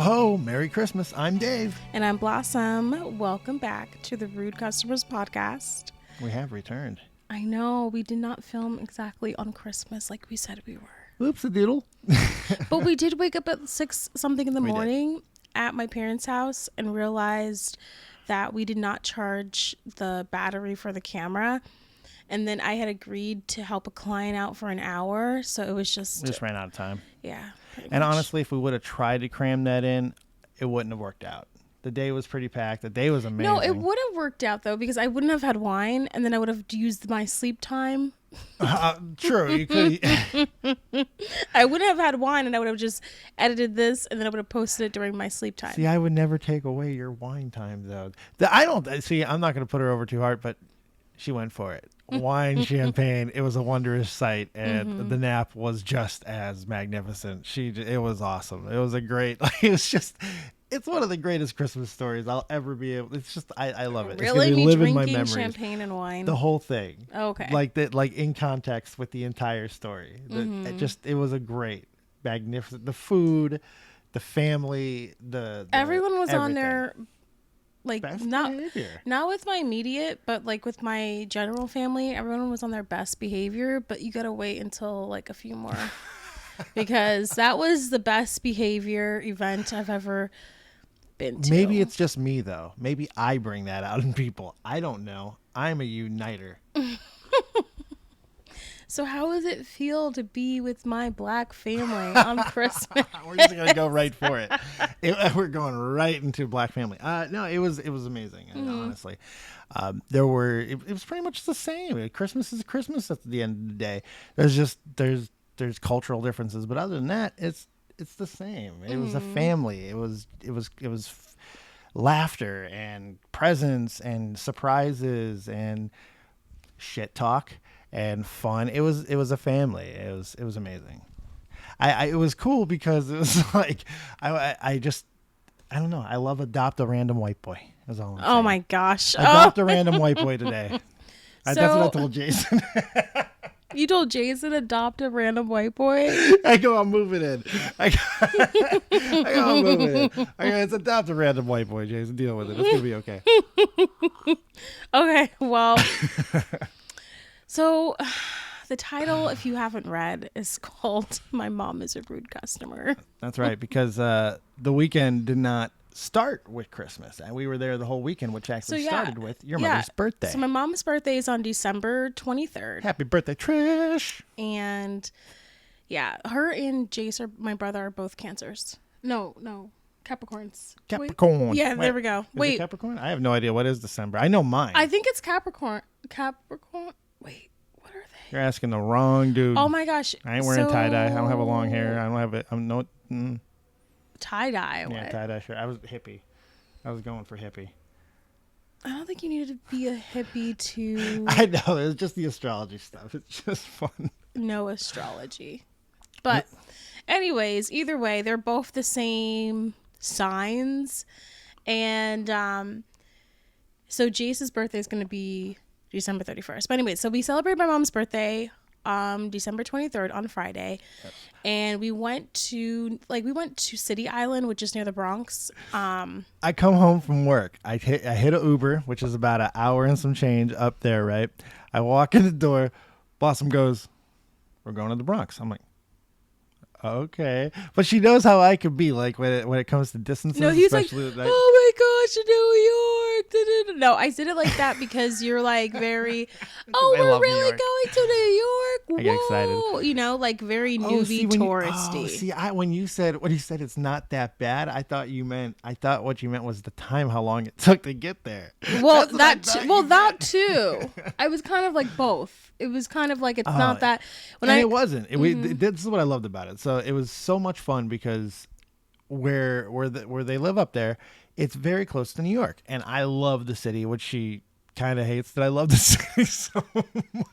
ho, Merry Christmas. I'm Dave. And I'm Blossom. Welcome back to the Rude Customers Podcast. We have returned. I know, we did not film exactly on Christmas like we said we were. Oops, a doodle. But we did wake up at 6 something in the morning at my parents' house and realized that we did not charge the battery for the camera. And then I had agreed to help a client out for an hour. So it was just... We just ran out of time. Yeah. And honestly, if we would have tried to cram that in, it wouldn't have worked out. The day was pretty packed. The day was amazing. No, it would have worked out, though, because I wouldn't have had wine, and then I would have used my sleep time. True. You could. I wouldn't have had wine, and I would have just edited this, and then I would have posted it during my sleep time. See, I would never take away your wine time, though. I'm not going to put her over too hard, but she went for it. Wine, champagne, it was a wondrous sight, and the nap was just as magnificent. It was awesome. It was it's one of the greatest Christmas stories I'll ever be able. It's just, I love it. Really? It's Me live in my drinking memories. champagne and wine? The whole thing. Okay. Like in context with the entire story. It was a great, magnificent, the food, the family, everyone was everything. on there. Like Best not behavior. Not with my immediate, but like with my general family, everyone was on their best behavior, but you gotta wait until like a few more because that was the best behavior event I've ever been to. Maybe it's just me though. Maybe I bring that out in people. I don't know. I'm a uniter. So how does it feel to be with my black family on Christmas? We're just gonna go right for it. We're going right into black family. No, it was amazing. Honestly, it was pretty much the same. Christmas is Christmas at the end of the day. There's cultural differences, but other than that, it's the same. It was a family. It was laughter and presents and surprises and shit talk. And fun. It was a family. It was amazing. It was cool because it was like I don't know. I love adopt a random white boy. That's all I'm saying. Oh my gosh! Adopt a random white boy today. That's what I told Jason. You told Jason adopt a random white boy? I go, I'm moving in. I'm moving in. Let's adopt a random white boy, Jason. Deal with it. It's gonna be okay. Okay. Well. So, the title, if you haven't read, is called "My Mom is a Rude Customer." That's right, because the weekend did not start with Christmas, and we were there the whole weekend, which actually started with your mother's birthday. So my mom's birthday is on December 23rd. Happy birthday, Trish! And her and Jace, my brother, are both Cancers. No, Capricorns. Capricorn. Wait. Yeah, there we go. Wait, Capricorn? I have no idea what is December. I know mine. I think it's Capricorn. Wait, what are they? You're asking the wrong dude. Oh my gosh! I ain't wearing tie dye. I don't have a long hair. I don't have it. I'm no tie dye. Yeah, tie dye shirt. I was hippie. I was going for hippie. I don't think you needed to be a hippie to. I know. It's just the astrology stuff. It's just fun. No astrology, but anyways, either way, they're both the same signs, and so Jace's birthday is going to be December 31st. But anyway, so we celebrate my mom's birthday December 23rd on Friday. Yes. And we went to City Island, which is near the Bronx. I come home from work. I hit a Uber, which is about an hour and some change up there, right? I walk in the door. Blossom goes, "We're going to the Bronx." I'm like, okay. But she knows how I could be like when it comes to distances. No, he's like, "Oh my gosh, New York." No, I did it like that because you're like very, we're really going to New York. Whoa. I get excited. You know, like very newbie touristy. When you said it's not that bad, I thought what you meant was the time, how long it took to get there. Well, that too. I was kind of like both. It was kind of like it's not that. It wasn't. This is what I loved about it. So it was so much fun because where they live up there, it's very close to New York, and I love the city, which she kind of hates that I love the city so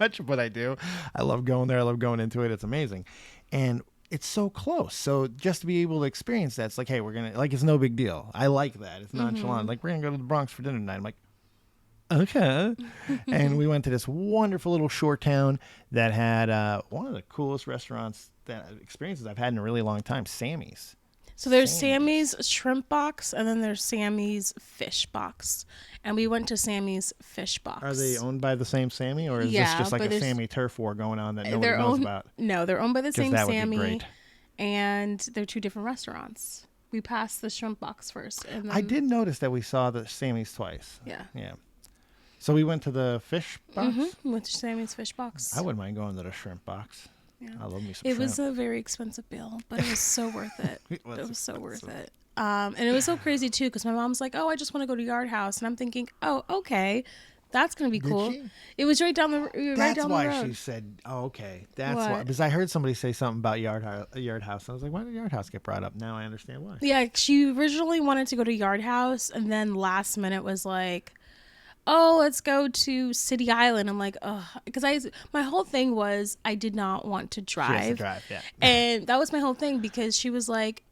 much, but I do. I love going there. I love going into it. It's amazing, and it's so close. So just to be able to experience that, it's like, hey, it's no big deal. I like that. It's nonchalant. Like, we're gonna go to the Bronx for dinner tonight. I'm like, okay. And we went to this wonderful little shore town that had one of the coolest experiences I've had in a really long time, Sammy's. So there's Sammy's shrimp box, and then there's Sammy's fish box. And we went to Sammy's fish box. Are they owned by the same Sammy, or is this just like a Sammy turf war going on that nobody knows about? No, they're owned by the same that would Sammy. be great. And they're two different restaurants. We passed the shrimp box first. And then, I did notice that we saw the Sammy's twice. Yeah. Yeah. So we went to the fish box? We went to Sammy's fish box. I wouldn't mind going to the shrimp box. Yeah. I love me some It shrimp. was a very expensive bill, but it was so worth it. It was so worth it. And it was so crazy, too, because my mom's like, oh, I just want to go to Yard House. And I'm thinking, oh, okay. That's going to be cool. She? It was right down the road. That's why she said, oh, okay. That's What? why. Because I heard somebody say something about Yard House. I was like, why did Yard House get brought up? Now I understand why. Yeah, she originally wanted to go to Yard House, and then last minute was like, oh, let's go to City Island. I'm like, oh, because my whole thing was I did not want to drive. She has to drive, yeah. And that was my whole thing, because she was like,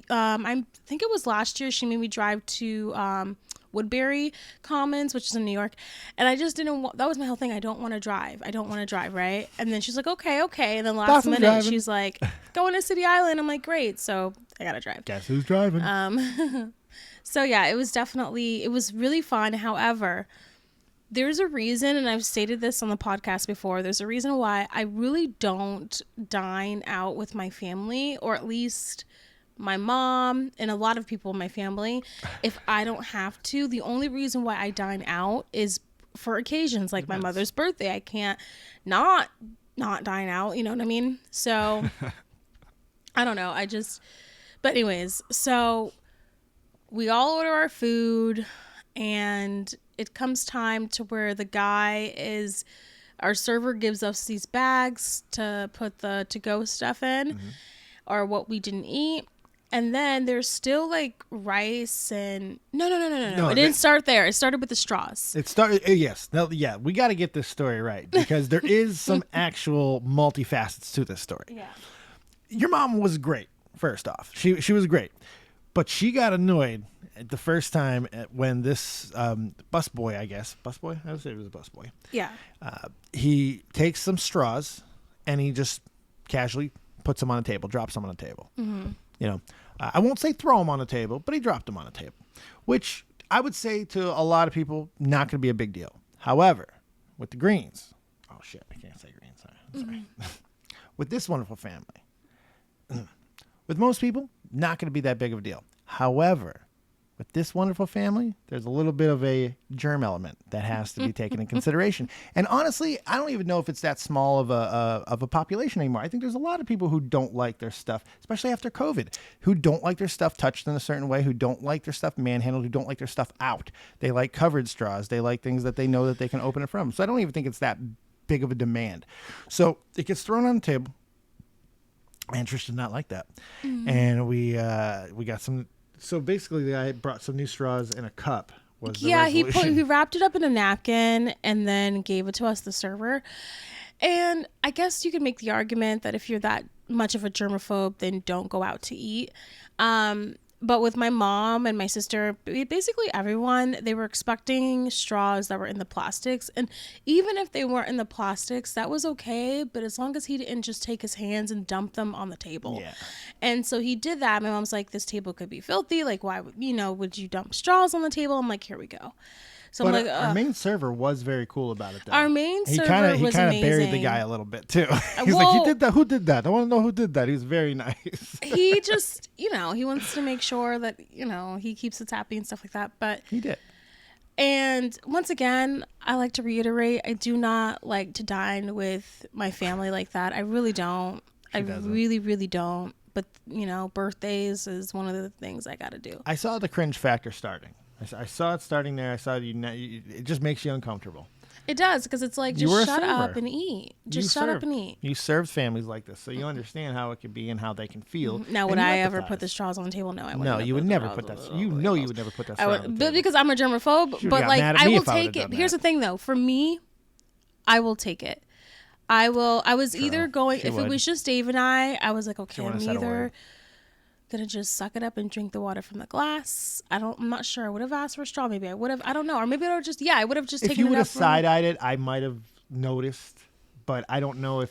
I think it was last year she made me drive to Woodbury Commons, which is in New York, and I just didn't want, that was my whole thing. I don't want to drive, right? And then she's like, okay, and then last minute driving. She's like, going to City Island. I'm like, great, so I gotta drive. Guess who's driving? So yeah, it was really fun. However, there's a reason, and I've stated this on the podcast before, there's a reason why I really don't dine out with my family, or at least my mom and a lot of people in my family, if I don't have to. The only reason why I dine out is for occasions like my mother's birthday. I can't not dine out, you know what I mean? So I don't know. But anyways, so we all order our food, and it comes time to where our server gives us these bags to put the to-go stuff in, or what we didn't eat. And then there's still like rice and no. It didn't start there. It started with the straws. It started, yes. No, yeah, we got to get this story right, because there is some actual multifacets to this story. Yeah. Your mom was great, first off. She was great. But she got annoyed the first time when this busboy, I guess. Busboy? I would say it was a busboy. Yeah. He takes some straws and he just casually puts them on a table, drops them on a table. Mm-hmm. You know, I won't say throw them on the table, but he dropped them on a table, which I would say to a lot of people, not going to be a big deal. However, with the Greens, oh shit, I can't say Greens. Sorry. With this wonderful family, with most people, not going to be that big of a deal. However, with this wonderful family, there's a little bit of a germ element that has to be taken in consideration. And honestly, I don't even know if it's that small of a population anymore. I think there's a lot of people who don't like their stuff, especially after COVID, who don't like their stuff touched in a certain way, who don't like their stuff manhandled, who don't like their stuff out. They like covered straws. They like things that they know that they can open it from. So I don't even think it's that big of a demand. So it gets thrown on the table. And Trish did not like that. And we got some. So basically, the guy brought some new straws in a cup. He wrapped it up in a napkin and then gave it to us, the server. And I guess you could make the argument that if you're that much of a germaphobe, then don't go out to eat. But with my mom and my sister, basically everyone, they were expecting straws that were in the plastics. And even if they weren't in the plastics, that was okay. But as long as he didn't just take his hands and dump them on the table. Yeah. And so he did that. My mom's like, this table could be filthy. Like, why would you dump straws on the table? I'm like, here we go. So but I'm like, our main server was very cool about it, though. Our main server was amazing. He kind of buried the guy a little bit, too. He's like, you did that? Who did that? I want to know who did that. He was very nice. He just, he wants to make sure that, he keeps us happy and stuff like that. But he did. And once again, I like to reiterate, I do not like to dine with my family like that. I really don't. I really, really don't. But, birthdays is one of the things I got to do. I saw the cringe factor starting. I saw it starting there. I saw it just makes you uncomfortable. It does, because it's like, just shut up and eat. Just shut up and eat. You served families like this, so you understand how it can be and how they can feel. Now, would I ever put the straws on the table? No, I wouldn't. No, you would never put that. You would never put that straw on the table. But because I'm a germaphobe, but like, I will take it. Here's the thing, though. For me, I will take it. I was either going, if it was just Dave and I was like, okay, I'm either gonna just suck it up and drink the water from the glass. I'm not sure. I would have asked for a straw. Maybe I would have. I don't know. Or maybe I would have just taken it. If you would have side-eyed it, I might have noticed. but I don't know if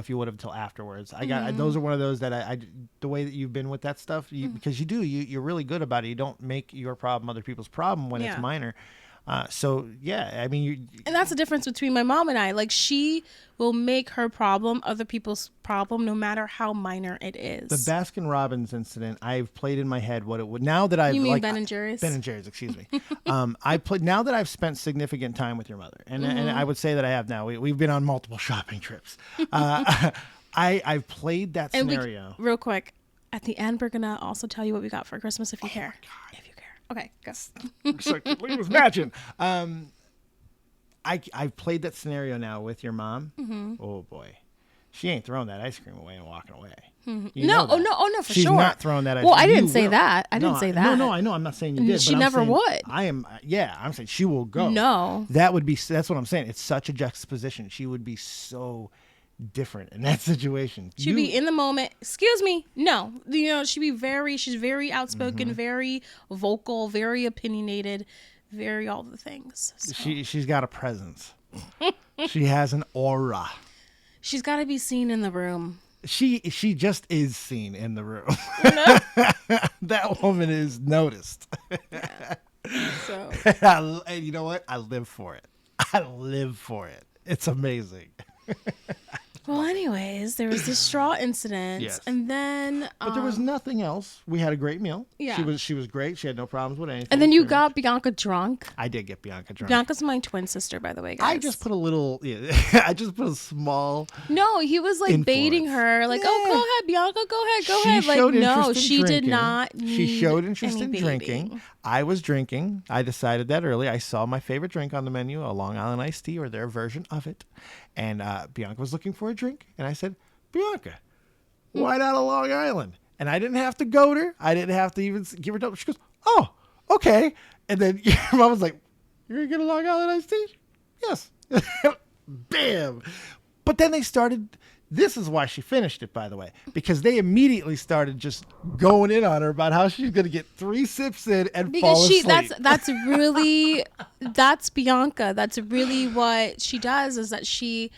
you would have until afterwards. Those are one of those that I the way that you've been with that stuff, because you're really good about it. You don't make your problem other people's problem when it's minor. So yeah, I mean, and that's the difference between my mom and I. Like, she will make her problem other people's problem, no matter how minor it is. The Baskin Robbins incident, I've played in my head what it would. Now that I've, you mean Ben and Jerry's? Ben and Jerry's, excuse me. I played now that I've spent significant time with your mother, and I would say that I have now. We've been on multiple shopping trips. I've played that scenario. Real quick, at the end, we're gonna also tell you what we got for Christmas if you care. If you care. Okay, go. It was matching. I've played that scenario now with your mom. Oh boy, she ain't throwing that ice cream away and walking away. No, for She's sure. She's not throwing that ice cream. Well, I didn't say that. I didn't say that. No, I know. I'm not saying you did. She but never I'm saying, would. I'm saying she will go. No. That's what I'm saying. It's such a juxtaposition. She would be so different in that situation. She'd be in the moment. Excuse me. No, she's very outspoken, very vocal, very opinionated, very all the things. So. She's got a presence. She has an aura. She's got to be seen in the room. She just is seen in the room. That woman is noticed. Yeah. So. And you know what? I live for it. It's amazing. Well, anyways, there was this straw incident, yes. And then but there was nothing else. We had a great meal. Yeah, she was great. She had no problems with anything. And then you got Bianca drunk. I did get Bianca drunk. Bianca's my twin sister, by the way, guys. I just put I just put a small. No, he was like baiting her, like, "Oh, go ahead, Bianca, go ahead." Like, no, she did not. She showed interest in drinking. I was drinking. I decided that early. I saw my favorite drink on the menu, a Long Island iced tea or their version of it. And Bianca was looking for a drink. And I said, Bianca, why not a Long Island? And I didn't have to goad her. I didn't have to even give her. She goes, oh, okay. And then your mom was like, you're going to get a Long Island iced tea? Yes. Bam. But then they started. This is why she finished it, by the way, because they immediately started just going in on her about how she's going to get 3 sips in and fall asleep. That's Bianca. That's really what she does, is that she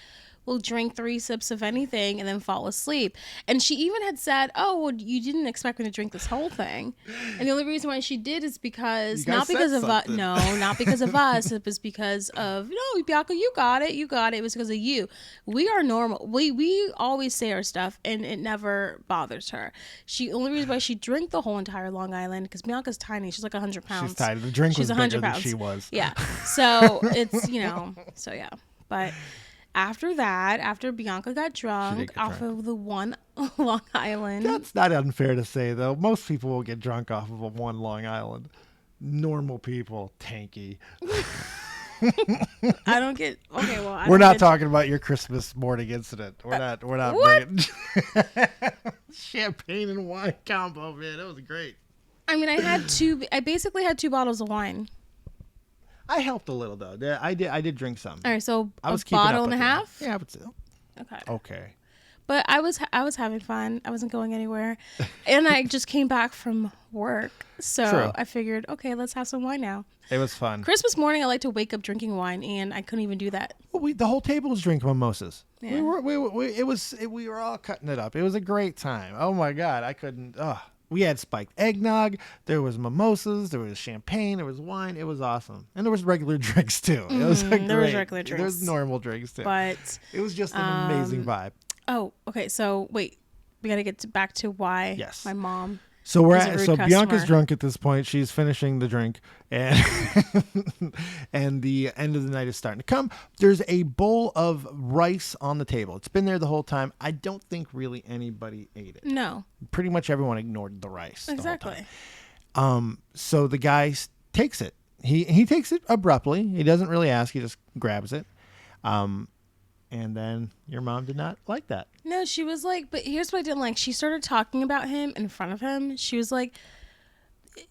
will drink 3 sips of anything and then fall asleep. And she even had said, oh, well, you didn't expect me to drink this whole thing. And the only reason why she did is because, not because of us. No, not because of us. It was because of, no, Bianca, you got it. It was because of you. We are normal. We always say our stuff and it never bothers her. The only reason why she drank the whole entire Long Island, because Bianca's tiny. She's like 100 pounds. She's tiny. The drink was bigger than she was. Yeah. So it's, so yeah. But after Bianca got drunk off of the one Long Island. That's not unfair to say, though. Most people will get drunk off of a one Long Island. Normal people, tanky. I don't get. Okay, well, we're not talking about your Christmas morning incident. We're not bringing champagne and wine combo, man. That was great. I mean, I basically had 2 bottles of wine. I helped a little though. I did drink some. All right, so I was a bottle and a half. Yeah, I would say. Okay. But I was having fun. I wasn't going anywhere, and I just came back from work, so True. I figured, okay, let's have some wine now. It was fun. Christmas morning, I like to wake up drinking wine, and I couldn't even do that. Well, the whole table was drinking mimosas. Yeah. We were all cutting it up. It was a great time. Oh my God, I couldn't. We had spiked eggnog. There was mimosas. There was champagne. There was wine. It was awesome, and there was regular drinks too. It was there was regular drinks. There was normal drinks too. But it was just an amazing vibe. Oh, okay. So wait, we got to get back to why my mom. So Bianca's drunk at this point. She's finishing the drink, and and the end of the night is starting to come. There's a bowl of rice on the table. It's been there the whole time. I don't think really anybody ate it. No. Pretty much everyone ignored the rice. Exactly. The whole time. So the guy takes it. He takes it abruptly. He doesn't really ask. He just grabs it. And then your mom did not like that. No, she was like, but here's what I didn't like. She started talking about him in front of him. She was like,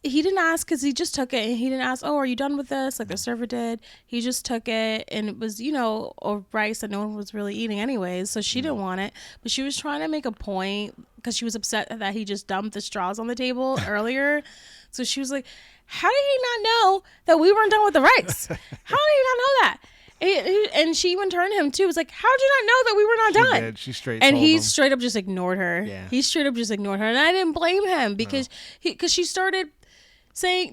he didn't ask because he just took it. And he didn't ask, oh, are you done with this? Like the server did. He just took it. And it was, a rice that no one was really eating anyways. So she didn't want it. But she was trying to make a point because she was upset that he just dumped the straws on the table earlier. So she was like, how did he not know that we weren't done with the rice? How did he not know that? And she even turned to him too. It was like, how did you not know that we were not She done? did. She straight And told he him. straight up just ignored her. Yeah. He straight up just ignored her. And I didn't blame him because she started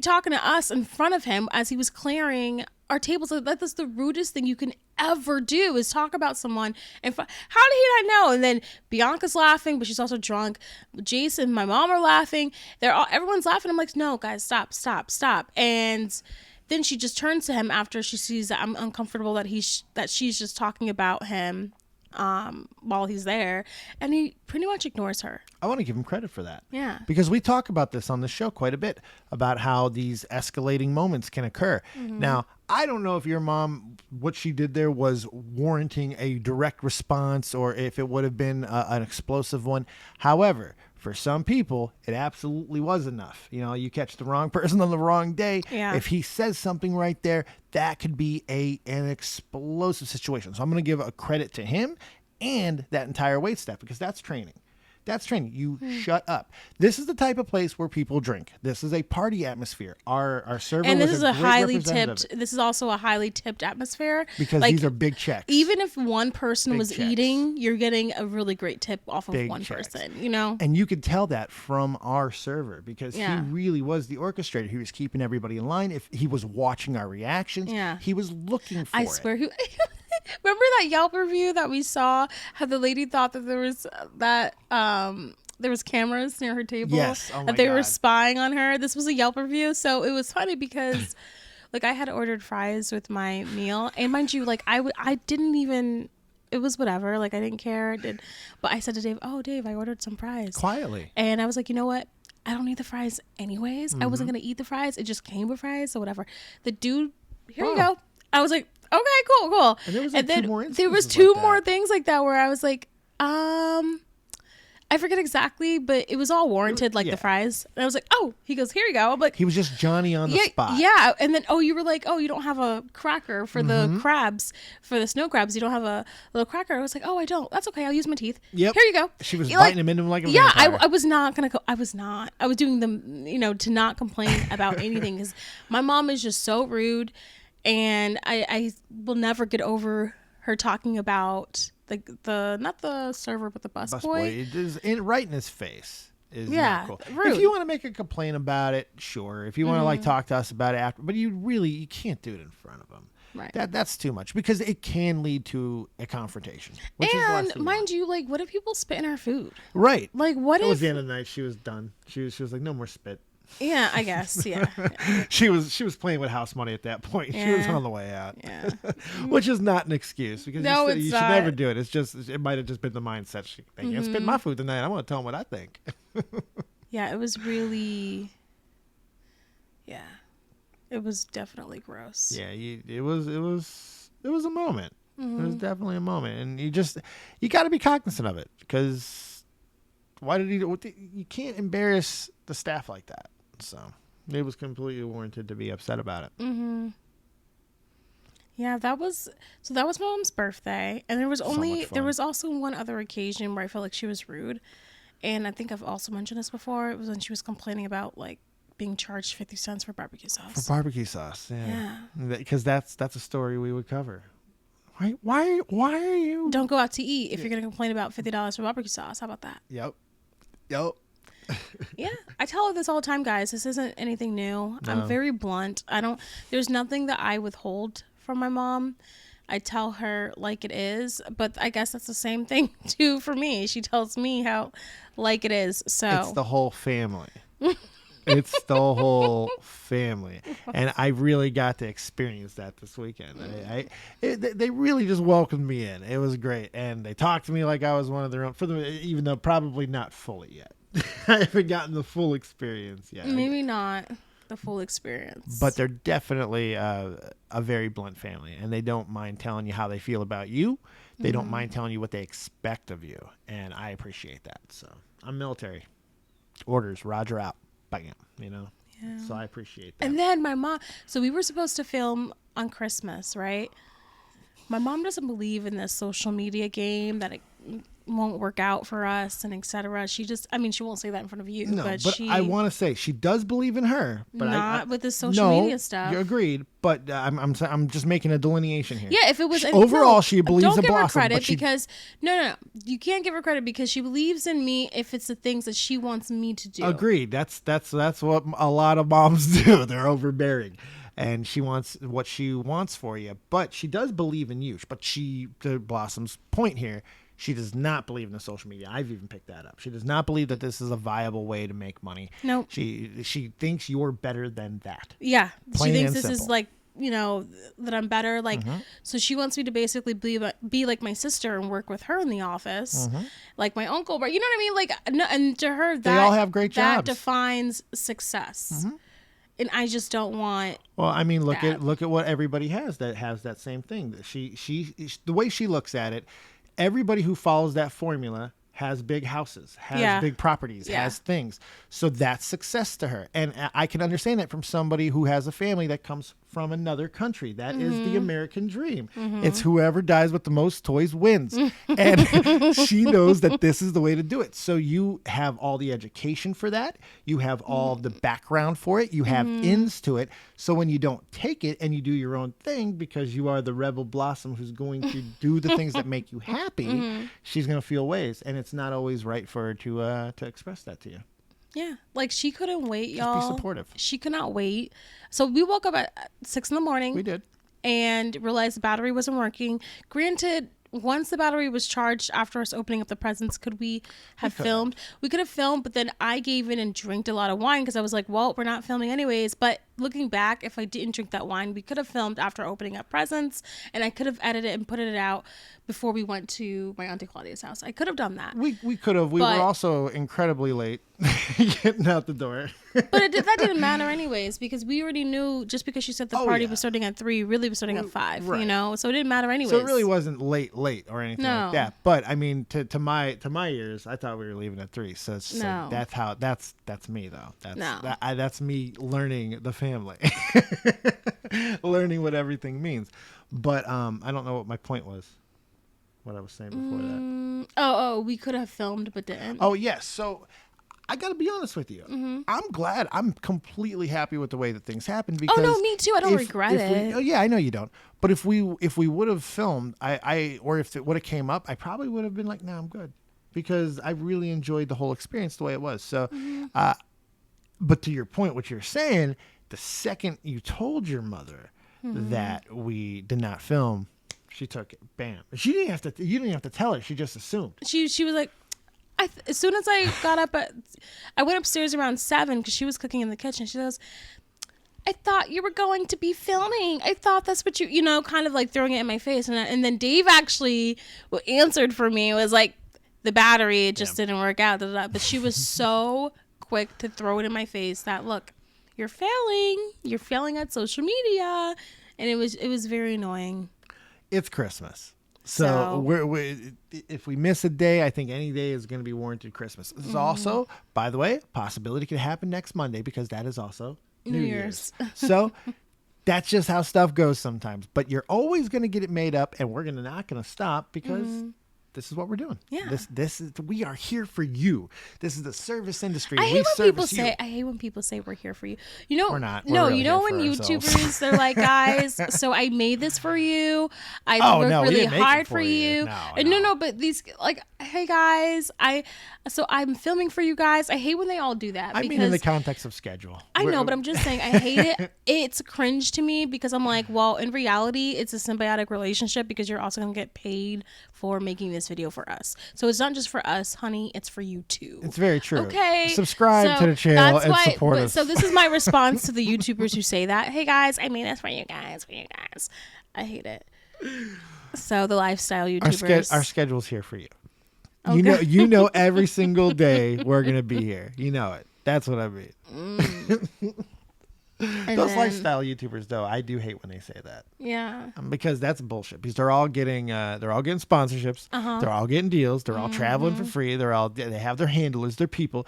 talking to us in front of him as he was clearing our tables. That's the rudest thing you can ever do, is talk about someone. And how did he not know? And then Bianca's laughing, but she's also drunk. Jason, my mom are laughing. Everyone's laughing. I'm like, no, guys, stop. And then she just turns to him after she sees that I'm uncomfortable that she's just talking about him while he's there, and he pretty much ignores her. I want to give him credit for that. Yeah. Because we talk about this on the show quite a bit, about how these escalating moments can occur. Now, I don't know if your mom, what she did there was warranting a direct response, or if it would have been an explosive one. However, for some people, it absolutely was enough. You know, you catch the wrong person on the wrong day. Yeah. If he says something right there, that could be an explosive situation. So I'm going to give a credit to him and that entire wait staff, because that's training. That's training. You shut up. This is the type of place where people drink. This is a party atmosphere. Our server And this was is a a great highly representative tipped. This is also a highly tipped atmosphere, because like, these are big checks. even if one person Big was checks. eating, you're getting a really great tip off of Big one checks. person, you know? And you could tell that from our server, because Yeah. he really was the orchestrator. He was keeping everybody in line. If he was watching our reactions, Yeah. he was looking for I it. swear, remember that Yelp review that we saw? How the lady thought that there was cameras near her table. Yes. Oh my that they were God. spying on her. This was a Yelp review, so it was funny because, like, I had ordered fries with my meal, and mind you, like, I didn't even. It was whatever. Like, I didn't care. But I said to Dave, "Oh, Dave, I ordered some fries." Quietly. And I was like, you know what? I don't need the fries anyways. I wasn't gonna eat the fries. It just came with fries, so whatever. The dude, here you Oh. go. I was like, okay, cool. And there was, like, then two more there was instances two like more that. things like that where I was like, I forget exactly, but it was all warranted, like Yeah. the fries. And I was like, oh, he goes, here you go. I'm like, He was just Johnny on the spot. yeah. And then, you were like, you don't have a cracker for the crabs, for the snow crabs. You don't have a little cracker. I was like, I don't. That's okay. I'll use my teeth. Yep. Here you go. She was Like, biting him into him like a yeah, vampire. I was not going to go. I was not. I was doing to not complain about anything, because my mom is just so rude. And I will never get over her talking about the not the server, but the busboy. It is right in his face. Is Yeah, not cool. rude. If you want to make a complaint about it, sure. If you want to like talk to us about it after, but you can't do it in front of him. Right. That's too much, because it can lead to a confrontation. Which is the last And thing we mind want. you, like, what if people spit in our food? Right. Like, what It was if? the end of the night. She was done. She was like, no more spit. Yeah, I guess. Yeah. She was playing with house money at that point. She was Yeah. on the way out. Yeah. Which is not an excuse, because No, you it's should not. never do it. It might have just been the mindset. They can't spit in my food tonight. I want to tell them what I think. Yeah. It was really. Yeah. It was definitely gross. Yeah, it was a moment. It was definitely a moment, and you got to be cognizant of it, because why did you can't embarrass the staff like that. So it was completely warranted to be upset about it. Mm-hmm. Yeah, that was my mom's birthday, and there was much fun. also one other occasion where I felt like she was rude, and I think I've also mentioned this before. It was when she was complaining about, like, being charged 50 cents for barbecue sauce. For barbecue sauce, Yeah. because that's a story we would cover. Why are you? Don't go out to eat if you're gonna complain about $50 for barbecue sauce. How about that? Yep. Yeah, I tell her this all the time, guys. This isn't anything new. No. I'm very blunt. There's nothing that I withhold from my mom. I tell her like it is, but I guess that's the same thing too for me. She tells me how like it is. So It's the whole family. It's the whole family, and I really got to experience that this weekend. They really just welcomed me in. It was great, and they talked to me like I was one of their own. Even though probably not fully yet. I haven't gotten the full experience yet. maybe not the full experience, But they're definitely a very blunt family, and they don't mind telling you how they feel about you. They don't mind telling you what they expect of you, and I appreciate that. So I'm military. Orders, Roger out. Bam, Yeah. So I appreciate that. And then my mom. So we were supposed to film on Christmas, right? My mom doesn't believe in this social media game that won't work out for us and etc. She just, I mean, she won't say that in front of you, No, but but she I want to say she does believe in her, but not with the social media stuff. You agreed, but I'm just making a delineation here. Yeah, if it was overall, she believes don't in give her Blossom, credit but she, because no, you can't give her credit because she believes in me if it's the things that she wants me to do. agreed. That's what a lot of moms do. They're overbearing. And she wants what she wants for you, but she does believe in you. But to Blossom's point here, she does not believe in the social media. I've even picked that up. She does not believe that this is a viable way to make money. No, she thinks you're better than that. Yeah, Plain she thinks and this is simple. like, you know, that I'm better. Like, so she wants me to basically be like my sister and work with her in the office, like my uncle. But you know what I mean? Like, no, and to her, They all have great that jobs. defines success. And I just don't want. Well, I mean, look that. at what everybody has that same thing. That the way she looks at it, everybody who follows that formula has big houses, has big properties, has things. So that's success to her. And I can understand that from somebody who has a family that comes from another country. That is the American dream. It's whoever dies with the most toys wins. And she knows that this is the way to do it. So you have all the education for that. You have all the background for it. You have ins to it. So when you don't take it and you do your own thing because you are the rebel Blossom who's going to do the things that make you happy, she's going to feel ways. And it's not always right for her to express that to you. Yeah, like she couldn't wait, Just y'all. be supportive. She could not wait. So we woke up at 6 a.m. We did. And realized the battery wasn't working. Granted, once the battery was charged after us opening up the presents, could we have filmed? We could have filmed, but then I gave in and drank a lot of wine because I was like, well, we're not filming anyways. But looking back, if I didn't drink that wine, we could have filmed after opening up presents, and I could have edited and put it out before we went to my Auntie Claudia's house. I could have done that. We could have. We were also incredibly late getting out the door. But that didn't matter anyways because we already knew just because she said the party was starting at 3, really was starting at 5, right. you know? So it didn't matter anyways. So it really wasn't late or anything like that. But I mean, to my ears, I thought we were leaving at 3. So it's just like, that's me though. That's me learning the family, learning what everything means. But I don't know what my point was. What I was saying before that. We could have filmed but didn't. Oh yes. So I got to be honest with you. I'm glad. I'm completely happy with the way that things happened because. Oh no, me too. I don't regret it. Oh yeah, I know you don't. But if we would have filmed, or if it would have came up, I probably would have been like, "No, I'm good," because I really enjoyed the whole experience the way it was. So, but to your point, what you're saying, the second you told your mother that we did not film, she took it. Bam. She didn't have to. You didn't have to tell her. She just assumed. She was like. As soon as I got up, I went upstairs around 7 because she was cooking in the kitchen. She goes, I thought you were going to be filming. I thought that's what you know, kind of like throwing it in my face. And then Dave actually answered for me. It was like, the battery, it just didn't work out. But she was so quick to throw it in my face that, look, you're failing. You're failing at social media. And it was very annoying. It's Christmas. So if we miss a day, I think any day is going to be warranted Christmas. This is also, by the way, possibility could happen next Monday because that is also New Year's. So that's just how stuff goes sometimes. But you're always going to get it made up, and we're not going to stop because this is what we're doing. Yeah. This is, we are here for you. This is the service industry. I hate when people say we're here for you. You know, we're not. No, really you know when YouTubers they're like, guys, so I made this for you. I worked really hard for you. No, but these like, hey guys, I'm filming for you guys. I hate when they all do that. I mean, in the context of schedule. I know, but I'm just saying I hate it. It's cringe to me because I'm like, well, in reality, it's a symbiotic relationship because you're also gonna get paid for making this video for us. So it's not just for us, honey. It's for you too. It's very true. Okay. Subscribe to the channel and support us. So this is my response to the YouTubers who say that. Hey guys, I made this for you guys. I hate it. So the lifestyle YouTubers. Our schedule's here for you. Okay. You know every single day we're gonna be here. You know it. That's what I mean. Those lifestyle YouTubers, though, I do hate when they say that. Yeah. Because that's bullshit. Because they're all getting sponsorships. They're all getting deals. They're all traveling for free. They have their handlers, their people.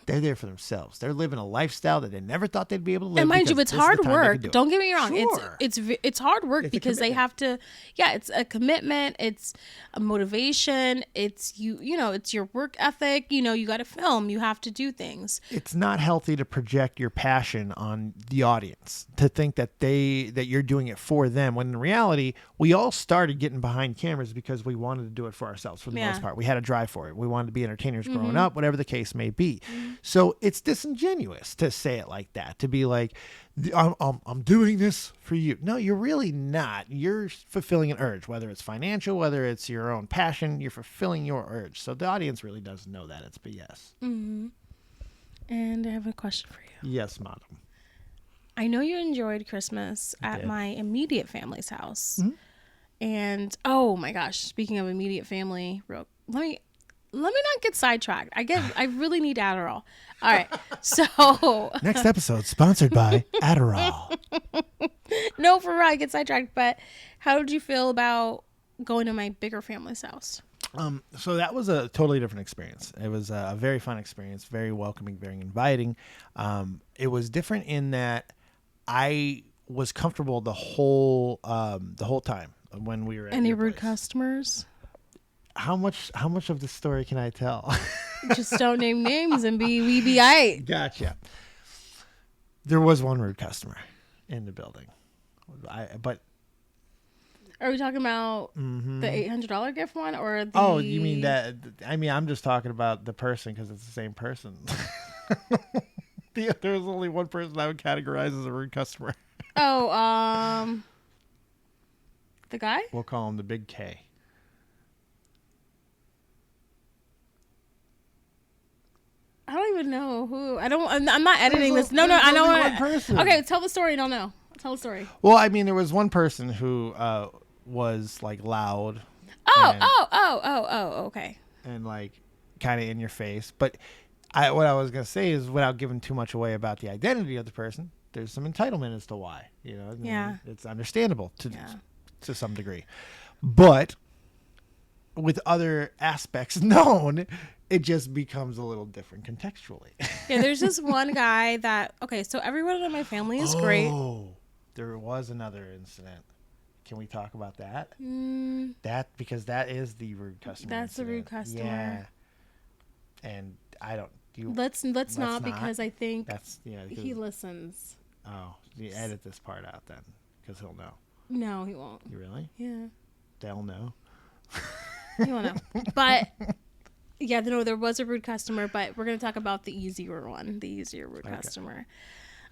They're there for themselves. They're living a lifestyle that they never thought they'd be able to live. And mind you, because it's this is the hard time they work. could do it. Don't get me wrong. Sure. It's hard work It's a because they commitment. have to. Yeah, it's a commitment. It's a motivation. It's you know, it's your work ethic. You know, you got to film. You have to do things. It's not healthy to project your passion on the audience, to think that you're doing it for them, when in reality we all started getting behind cameras because we wanted to do it for ourselves for the most part. We had a drive for it. We wanted to be entertainers growing up, whatever the case may be. So it's disingenuous to say it like that, to be like, I'm doing this for you. No, you're really not. You're fulfilling an urge, whether it's financial, whether it's your own passion. You're fulfilling your urge. So the audience really doesn't know that. It's BS. And I have a question for you. Yes, madam. I know you enjoyed Christmas at my immediate family's house. And oh my gosh, speaking of immediate family, let me not get sidetracked. I really need Adderall. All right. So Next episode sponsored by Adderall. no, for real, I get sidetracked. But how did you feel about going to my bigger family's house? So that was a totally different experience. It was a very fun experience, very welcoming, very inviting. It was different in that I was comfortable the whole time when we were at Any your rude place. customers? How much of the story can I tell? Just don't name names and we be aight. Gotcha. There was one rude customer in the building, but Are we talking about the $800 gift one or the? oh, you mean that? I mean, I'm just talking about the person because it's the same person. There's only one person I would categorize as a rude customer. Oh, the guy? We'll call him the Big K. I don't even know who. I'm not editing this. No, there's I know. only one person. Okay, tell the story. Don't know. Tell the story. Well, I mean, there was one person who was like loud. Okay. And like kind of in your face. But what I was gonna say is, without giving too much away about the identity of the person, there's some entitlement as to why. You know, Yeah. it's understandable to some degree. But with other aspects known, it just becomes a little different contextually. Yeah, there's this one guy that. Okay, so everyone in my family is great. Oh, there was another incident. Can we talk about that? Because that is the rude customer. That's the rude customer. Yeah. And I don't. Let's not, because I think That's he listens. Oh, you edit this part out then, because he'll know. No, he won't. You really? Yeah, They'll know. he won't know. But yeah, no, there was a rude customer, but we're gonna talk about the easier rude customer.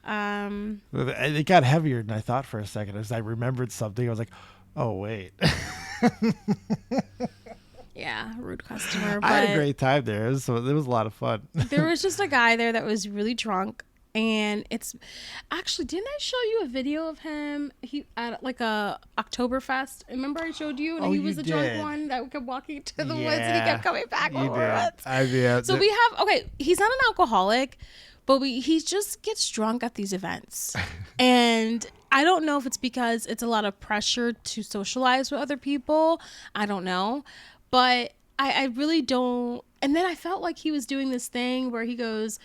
It got heavier than I thought for a second. As I remembered something, I was like, "Oh wait." Yeah, rude customer. But I had a great time there. It was a lot of fun. there was just a guy there that was really drunk, and it's actually, didn't I show you a video of him? He at like a Oktoberfest. Remember I showed you, and he was the drunk one that kept walking to the woods, and he kept coming back. You did. So we have he's not an alcoholic, but he just gets drunk at these events, and I don't know if it's because it's a lot of pressure to socialize with other people. I don't know. But I really don't. And then I felt like he was doing this thing where he goes,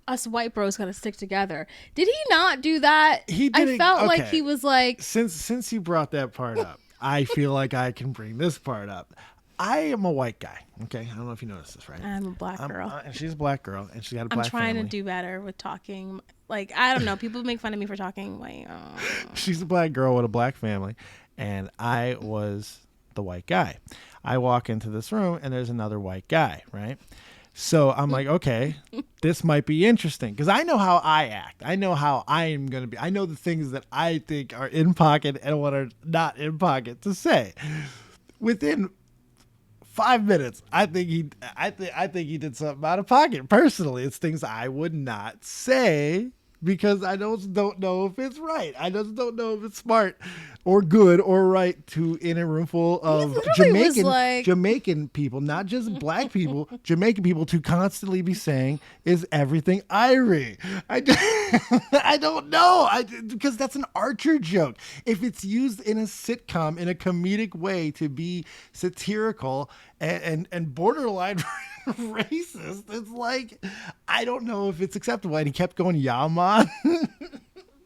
us white bros gotta stick together. Did he not do that? He did. I felt like he was like. Since you brought that part up, I feel like I can bring this part up. I am a white guy. Okay, I don't know if you noticed this, right? I'm a black girl. And she's a black girl, and she's got a black I'm trying family. to do better with talking. Like, I don't know. People make fun of me for talking white. She's a black girl with a black family, and I was the white guy. I walk into this room and there's another white guy, right? So I'm like, okay, this might be interesting, because I know how I act. I know how I am going to be. I know the things that I think are in pocket and what are not in pocket to say. Within 5 minutes, I think he did something out of pocket. Personally, it's things I would not say, because I don't know if it's right. I just don't know if it's smart or good or right to, in a room full of Jamaican people, not just black people, Jamaican people, to constantly be saying, "Is everything Irie?" I don't know. Because that's an Archer joke. If it's used in a sitcom in a comedic way to be satirical and borderline racist. It's like, I don't know if it's acceptable. And he kept going, yeah, man.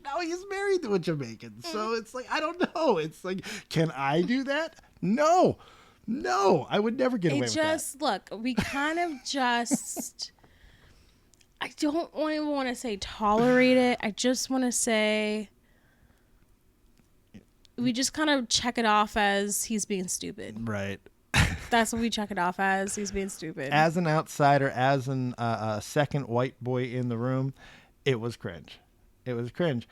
Now he's married to a Jamaican. So it's like, I don't know. It's like, can I do that? No. No, I would never get away with that. Look, we kind of just, I don't even want to say tolerate it. I just want to say we just kind of check it off as he's being stupid. Right. That's what we check it off as. He's being stupid. As an outsider, as a second white boy in the room, it was cringe. It was cringe.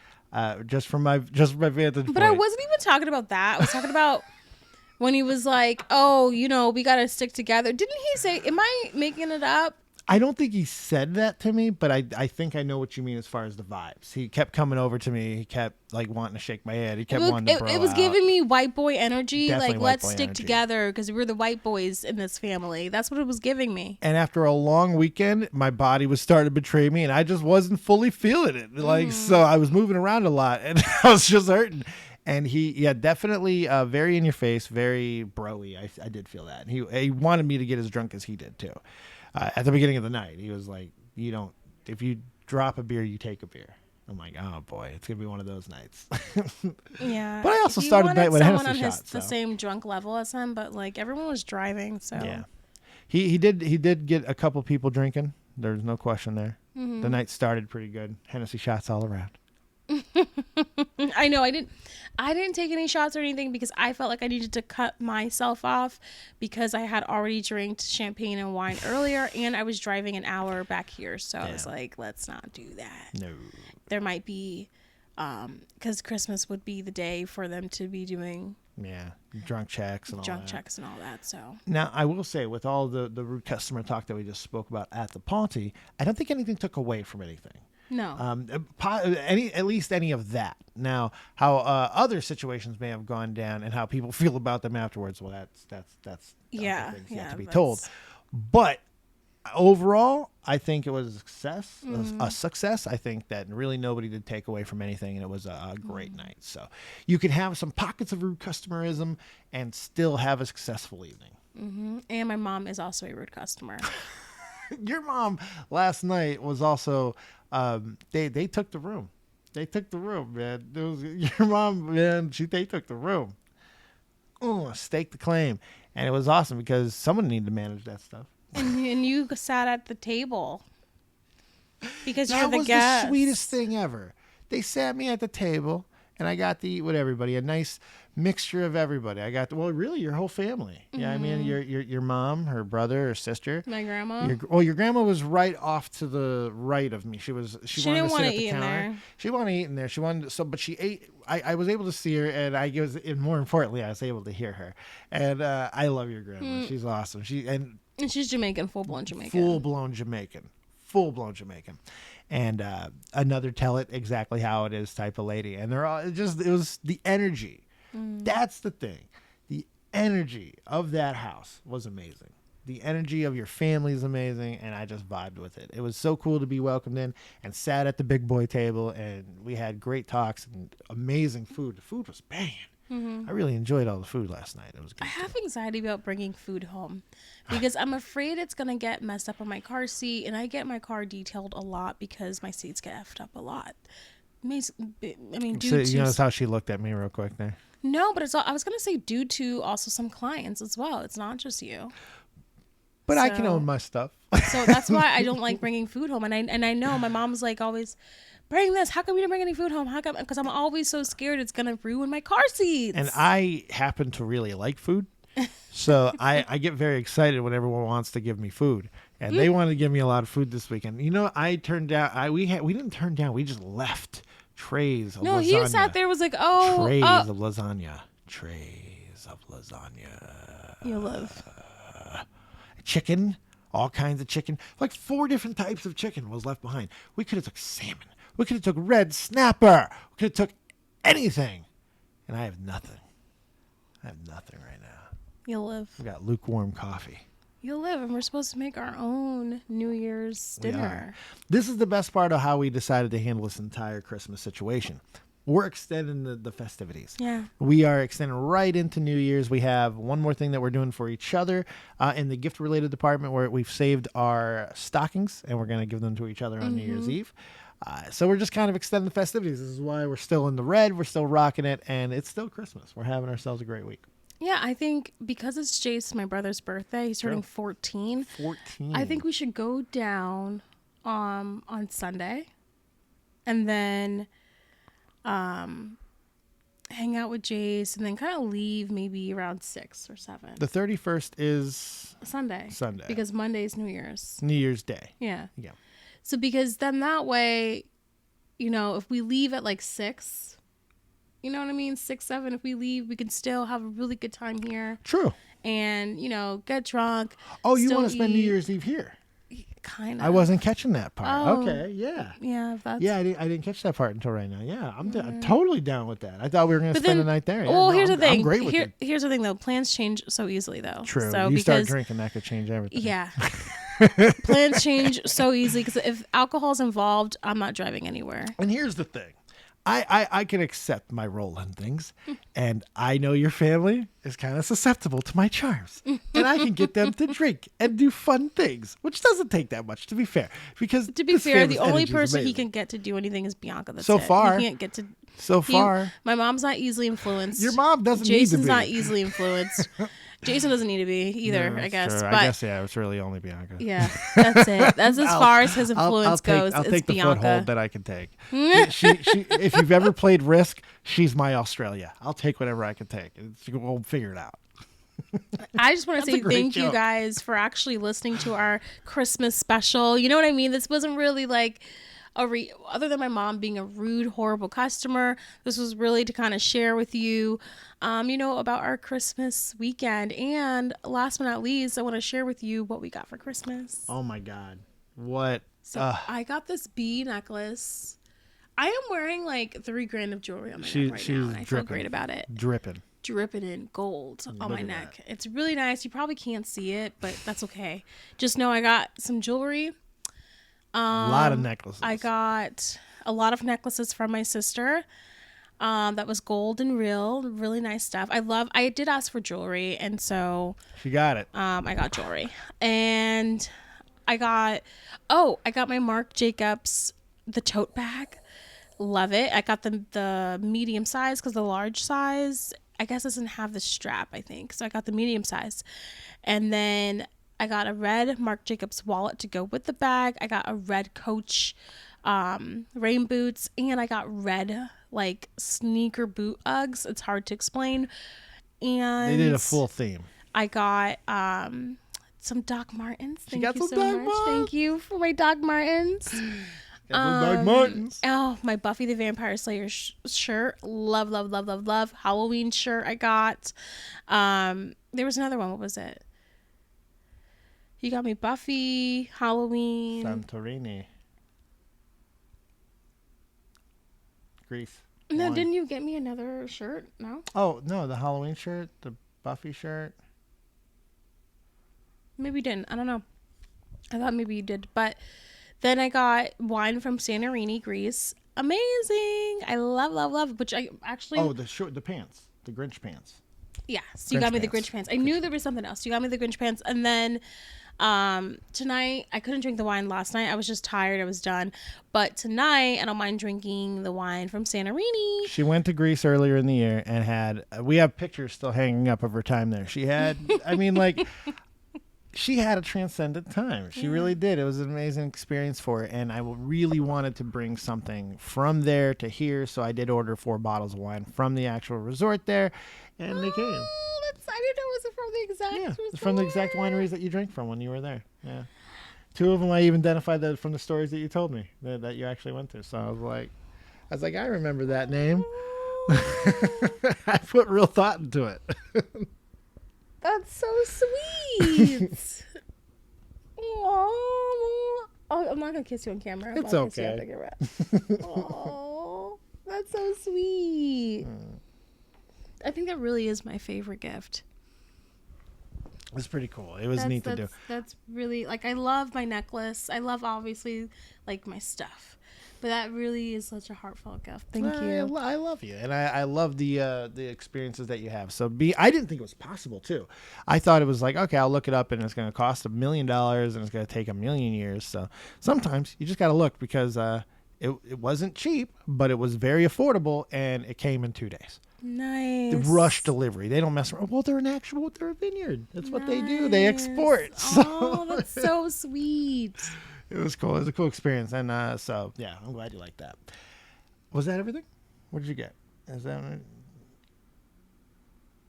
Just from my vantage point. But I wasn't even talking about that. I was talking about when he was like, oh, we got to stick together. Didn't he say, am I making it up? I don't think he said that to me, but I think I know what you mean as far as the vibes. He kept coming over to me. He kept like wanting to shake my head. He kept wanting to bro It was out. giving me white boy energy. Definitely like, white let's boy stick energy. together because we're the white boys in this family. That's what it was giving me. And after a long weekend, my body was starting to betray me, and I just wasn't fully feeling it. Like, so I was moving around a lot, and I was just hurting. And he, definitely very in your face, very bro-y. I did feel that. And he wanted me to get as drunk as he did, too. At the beginning of the night, he was like, if you drop a beer, you take a beer. I'm like, oh boy, it's going to be one of those nights. Yeah. But I also started the night with a Hennessy shot. The same drunk level as him, but like everyone was driving, so. Yeah. He did get a couple people drinking. There's no question there. Mm-hmm. The night started pretty good. Hennessy shots all around. I know I didn't take any shots or anything because I felt like I needed to cut myself off because I had already drank champagne and wine earlier and I was driving an hour back here, so I was like, let's not do that. No. There might be because Christmas would be the day for them to be doing drunk checks and all that. So now I will say, with all the rude customer talk that we just spoke about at the party, I don't think anything took away from anything. No. At least any of that. Now, how other situations may have gone down and how people feel about them afterwards, well, that's things yet to be told. But overall, I think it was a success. A success. I think that really nobody did take away from anything, and it was a great night. So you can have some pockets of rude customerism and still have a successful evening. Mm-hmm. And my mom is also a rude customer. Your mom last night was also. They took the room. They took the room, man. It was, your mom, man. They took the room. Staked the claim, and it was awesome because someone needed to manage that stuff. And you sat at the table because you're the guest. That was the sweetest thing ever. They sat me at the table, and I got to eat with everybody. A nice mixture of everybody. I got really your whole family. Yeah, I mean your mom, her brother, her sister, my grandma. Your grandma was right off to the right of me. She wanted didn't to want sit to at the eat in counter. there. She wanted to eat in there. She wanted but she ate. I was able to see her, and more importantly, I was able to hear her. And I love your grandma. She's awesome. And she's Jamaican, full blown Jamaican. Full blown Jamaican. And another tell it exactly how it is type of lady. And they're all it was the energy. That's the thing. The energy of that house was amazing. The energy of your family is amazing, and I just vibed with it. It was so cool to be welcomed in and sat at the big boy table, and we had great talks and amazing food. The food was banging. Mm-hmm. I really enjoyed all the food last night. It was good. I have anxiety about bringing food home because I'm afraid it's going to get messed up on my car seat, and I get my car detailed a lot because my seats get effed up a lot. You notice how she looked at me real quick there? No, but I was going to say due to also some clients as well. It's not just you. But I can own my stuff. So that's why I don't like bringing food home. And I know my mom's like always, bring this. How come you didn't bring any food home? How come? Because I'm always so scared it's going to ruin my car seats. And I happen to really like food. So I get very excited when everyone wants to give me food. And they wanted to give me a lot of food this weekend. I turned down. We didn't turn down. We just left trays of lasagna. No, he sat there was like, trays of lasagna. Trays of lasagna. You live. Chicken, all kinds of chicken. Like 4 different types of chicken was left behind. We could have took salmon. We could have took red snapper. We could have took anything. And I have nothing. I have nothing right now. You'll live. We got lukewarm coffee. You'll live, and we're supposed to make our own New Year's dinner. This is the best part of how we decided to handle this entire Christmas situation. we're extending the festivities. Yeah. We are extending right into New Year's. We have one more thing that we're doing for each other in the gift related department, where we've saved our stockings and we're going to give them to each other on New Year's Eve. So we're just kind of extending the festivities. This is why we're still in the red. We're still rocking it. And it's still Christmas. We're having ourselves a great week. Yeah, I think because it's Jace, my brother's birthday, he's turning 14. 14. I think we should go down on Sunday and then hang out with Jace and then kind of leave maybe around 6 or 7. The 31st is Sunday. Sunday. Because Monday's New Year's. New Year's Day. Yeah. Yeah. So because then that way, you know, if we leave at like 6, you know what I mean? 6, 7, if we leave, we can still have a really good time here. True. And, you know, get drunk. Oh, you want to spend New Year's Eve here? Kind of. I wasn't catching that part. Oh. Okay, yeah. Yeah, that's... Yeah, I didn't catch that part until right now. Yeah, I'm totally down with that. I thought we were going to But spend then- the night there. Yeah, well, no, here's the thing. I'm great with it. Here's the thing, though. Plans change so easily, though. True. So You start because drinking, that could change everything. yeah, plans change so easily because if alcohol's involved, I'm not driving anywhere. And here's the thing. I can accept my role in things, and I know your family is kind of susceptible to my charms, and I can get them to drink and do fun things, which doesn't take that much, to be fair. Because To be this fair, family's the only energy is person he amazing. can get to do anything is Bianca. That's So it. far. He can't get to. So far, My mom's not easily influenced. your mom doesn't need to Jason's be. not easily influenced. Jason doesn't need to be either, No, I that's guess. true. But I guess, yeah, it's really only Bianca. yeah, that's it. That's as far as his influence goes. I'll It's take the Bianca. foothold that I can take. she, if you've ever played Risk, she's my Australia. I'll take whatever I can take. We'll figure it out. I just want to That's a say great thank you joke. guys for actually listening to our Christmas special. You know what I mean? This wasn't really like other than my mom being a rude, horrible customer. This was really to kind of share with you, you know, about our Christmas weekend. And last but not least, I want to share with you what we got for Christmas. Oh my God. What? So I got this bee necklace. I am wearing like $3,000 of jewelry on my neck right she's now, and I feel dripping. great about it. Dripping. Dripping in gold on Look my at neck. that. It's really nice. You probably can't see it, but that's okay. Just know I got some jewelry. A lot of necklaces. I got a lot of necklaces from my sister. That was gold and real, really nice stuff. I did ask for jewelry, and so She got it. I got jewelry. And I got my Marc Jacobs, the tote bag. Love it. I got the medium size because the large size, I guess, doesn't have the strap, I think. So I got the medium size. And then I got a red Marc Jacobs wallet to go with the bag. I got a red Coach rain boots, and I got red like sneaker boot Uggs. It's hard to explain. And They did a full theme. I got some Doc Martens. Thank got you some so Doc much. Martens. Thank you for my Doc Martens. Doc Martens. Oh, my Buffy the Vampire Slayer shirt. Love, love, love, love, love. Halloween shirt I got. There was another one. What was it? You got me Buffy, Halloween. Santorini. Greece. No, Wine. didn't you get me another shirt? No? Oh, no, the Halloween shirt, the Buffy shirt. Maybe you didn't. I don't know. I thought maybe you did. But then I got wine from Santorini, Greece. Amazing. I love, love, love. Which I actually... Oh, the pants. The Grinch pants. Yeah, so you Grinch got me the pants. Grinch pants. I knew there was something else. You got me the Grinch pants. And then tonight, I couldn't drink the wine last night. I was just tired. I was done. But tonight, I don't mind drinking the wine from Santorini. She went to Greece earlier in the year and had, we have pictures still hanging up of her time there. She had, I mean, like, she had a transcendent time. She really did. It was an amazing experience for her. And I really wanted to bring something from there to here. So I did order 4 bottles of wine from the actual resort there. And they came. Oh, I didn't know it was from the exact Yeah, it's from the exact wineries that you drank from when you were there. Yeah. 2 of them I even identified that from the stories that you told me that you actually went to. So I was like, I remember that name. I put real thought into it. That's so sweet. Oh, I'm not gonna kiss you on camera. It's I'll kiss you okay. after you're Oh, that's so sweet. I think that really is my favorite gift. It's pretty cool. It was neat to do. That's really, like, I love my necklace. I love, obviously, like, my stuff. But that really is such a heartfelt gift. Thank I, you. I love you, and I love the experiences that you have. So I didn't think it was possible too. I thought it was like, okay, I'll look it up, and it's going to cost $1 million, and it's going to take 1,000,000 years. So sometimes you just got to look because it wasn't cheap, but it was very affordable, and it came in 2 days. Nice. The rush delivery. They don't mess around. Well, they're a vineyard. That's what they do. They export. Oh, that's so sweet. It was cool. It was a cool experience. And so, yeah, I'm glad you liked that. Was that everything? What did you get? Is that what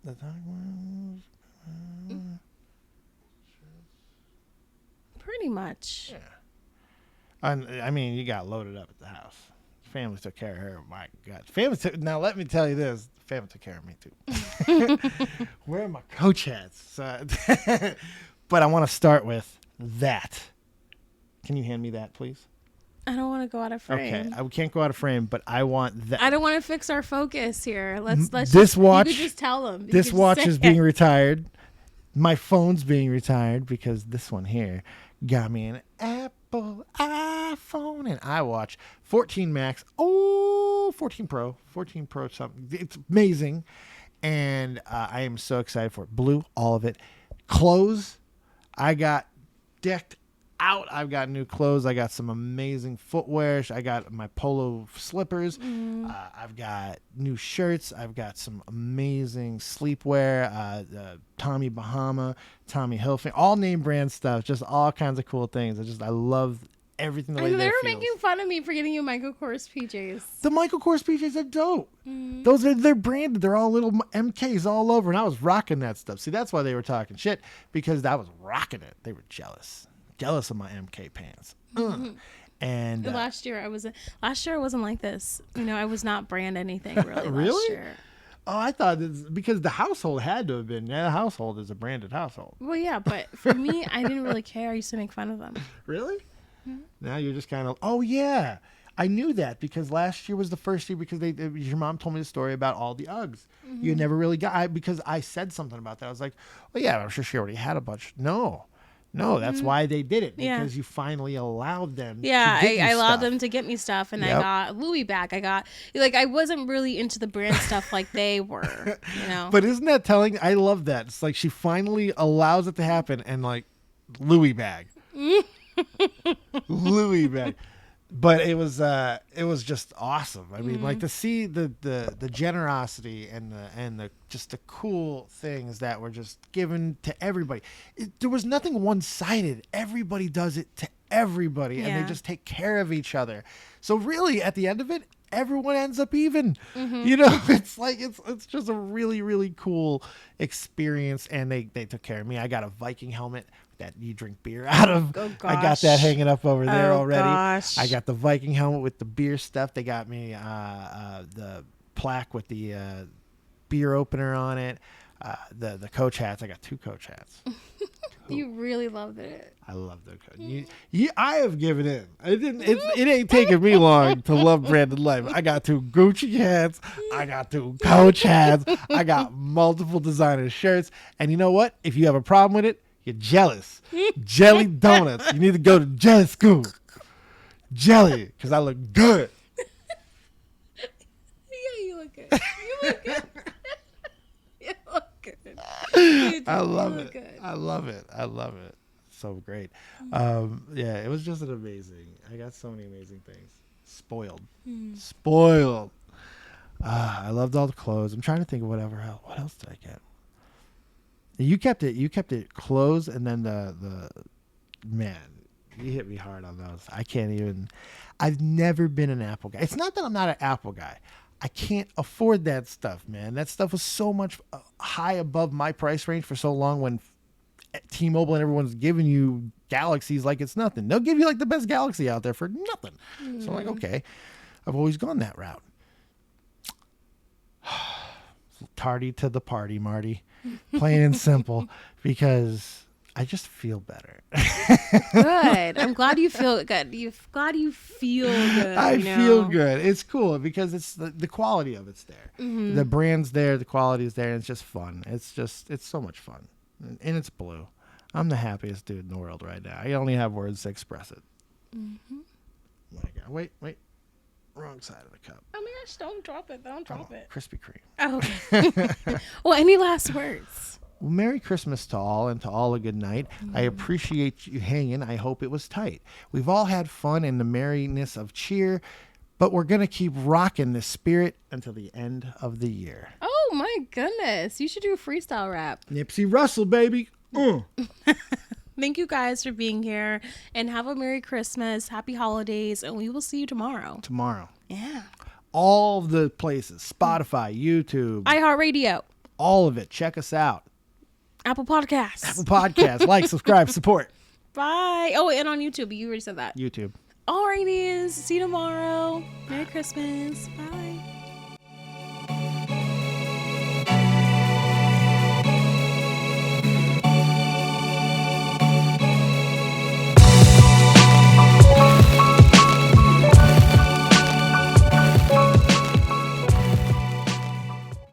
the time was? Pretty much. Yeah. I mean, you got loaded up at the house. Family took care of her. My God. Now, let me tell you this. Family took care of me, too. Where are my coach hats? So, but I want to start with that. Can you hand me that, please? I don't want to go out of frame. Okay, I can't go out of frame, but I want that. I don't want to fix our focus here. Let's this watch. You could just tell them. This watch is being retired. My phone's being retired because this one here got me an Apple iPhone and iWatch 14 Max. 14 Pro something. It's amazing, and I am so excited for it. Blue, all of it. Clothes, I got decked out. I've got new clothes. I got some amazing footwear. I got my polo slippers. I've got new shirts. I've got some amazing sleepwear. Tommy Bahama, Tommy Hilfiger, all name brand stuff. Just all kinds of cool things. I love everything the way they were feels. making fun of me for getting you Michael Kors PJs. The Michael Kors PJs are dope. They're branded. They're all little MKs all over, and I was rocking that stuff. See, that's why they were talking shit, because I was rocking it. They were jealous of my MK pants. And last year I wasn't like this. I was not brand anything really. Really? Last year. Oh, I thought it's because the household had to have been. Yeah, the household is a branded household. Well, yeah, but for me, I didn't really care. I used to make fun of them. Really? Now you're just kind of. Oh yeah, I knew that because last year was the first year because your mom told me the story about all the Uggs. You never really got because I said something about that. I was like, well, yeah, I'm sure she already had a bunch. No, that's why they did it, because you finally allowed them. Yeah, to get you I allowed stuff. them to get me stuff, and I got Louis back. I wasn't really into the brand stuff like they were, But isn't that telling? I love that. It's like she finally allows it to happen, and like Louis bag, Louis bag. But it was just awesome. I mean, like to see the generosity and the just the cool things that were just given to everybody. There was nothing one-sided. Everybody does it to everybody, and they just take care of each other. So really, at the end of it, everyone ends up even. It's like it's just a really, really cool experience, and they took care of me. I got a Viking helmet that you drink beer out of. Oh, I got that hanging up over there already. Gosh. I got the Viking helmet with the beer stuff. They got me the plaque with the beer opener on it. The coach hats. I got 2 coach hats. You really loved it. I love the coach. I have given in. It ain't taking me long to love branded life. I got 2 Gucci hats. I got 2 coach hats. I got multiple designer shirts. And you know what? If you have a problem with it, you're jealous. Jelly donuts. You need to go to jelly school. Jelly, because I look good. Yeah, you look good. You look good. You look good. I love it. I love it. So great. Yeah, it was just an amazing. I got so many amazing things. Spoiled. I loved all the clothes. I'm trying to think of whatever else. What else did I get? You kept it clothes, and then the man, you hit me hard on those. I can't even. I've never been an Apple guy. It's not that I'm not an Apple guy. I can't afford that stuff, man. That stuff was so much high above my price range for so long. When T-Mobile and everyone's giving you Galaxies like it's nothing, they'll give you like the best Galaxy out there for nothing. So I'm like, okay, I've always gone that route. Tardy to the party, Marty. Plain and simple, because I just feel better. Good. I'm glad you feel good. Glad you feel good. I feel good. It's cool because it's the quality of it's there. The brand's there, the quality is there, and it's just fun. It's so much fun, and it's blue. I'm the happiest dude in the world right now. I only have words to express it. My God. Wait. Wrong side of the cup. Oh my gosh, don't drop it. Don't drop it. Krispy Kreme. Oh, okay. Well, any last words? Well, Merry Christmas to all, and to all a good night. I appreciate you hanging. I hope it was tight. We've all had fun and the merriness of cheer, but we're going to keep rocking this spirit until the end of the year. Oh my goodness. You should do a freestyle rap. Nipsey Russell, baby. Thank you guys for being here, and have a Merry Christmas, Happy Holidays, and we will see you tomorrow. Yeah. All the places, Spotify, YouTube, iHeartRadio, all of it. Check us out. Apple Podcasts. Apple Podcasts. Like, subscribe, support. Bye. Oh, and on YouTube. You already said that. YouTube. Alrighties. See you tomorrow. Merry Christmas. Bye.